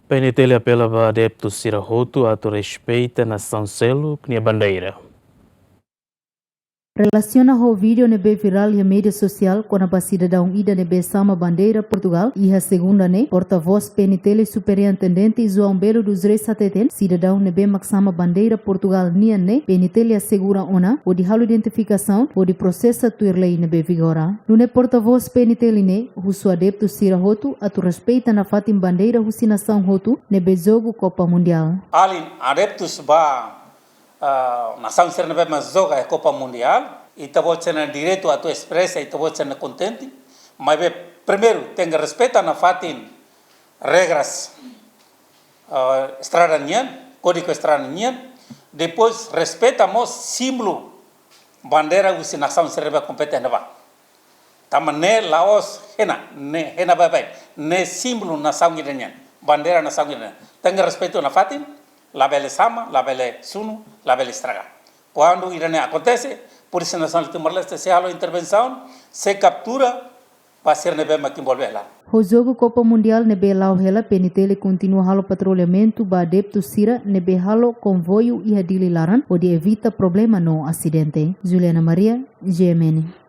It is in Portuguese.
PNTL apela para adeptus sira hotu atau Respeita Nasaun seluk nia Bandeira. Relaciona o vídeo nebe viral e mídia social com a cidadão ida nebe sama Bandeira Portugal e a segunda ne porta-voz PNTL superintendente João Belo dos Reis Sateten cidadão nebe maxama Bandeira Portugal nian ne PNTL assegura ona o de halo identificação o de processo tuirlei nebe vigora. No ne porta-voz PNTL ne o adeptus sira hotu atu respeita na fatim Bandeira nação hotu nebe jogo Copa Mundial. Alin adeptus ba nação ser nebe mas joga a Copa Mundial e tabo tendo direito a tu expressa e tabo tendo contente, mas primeiro tem que respeitar na fatin regras estradanian, código estradanian, depois respeitamos símbolo bandeira usi nação ser nebe competente ba. Tama ne Laos hena bye ne símbolo nação iranian, bandeira nação iranian. Tem que respeitar na fatin la belle sama, la belle sunu, la belle estraga. Quando Irânia acontece, Polícia Nacional de Timor-Leste se há intervenção, se captura, para ser nebe que envolver lá. O jogo Copa Mundial nebe lao hela PNTL continua halo patrulhamento ba adeptus sira nebe halo convoio e hadili laran, onde evita problema no acidente. Juliana Maria, GMN.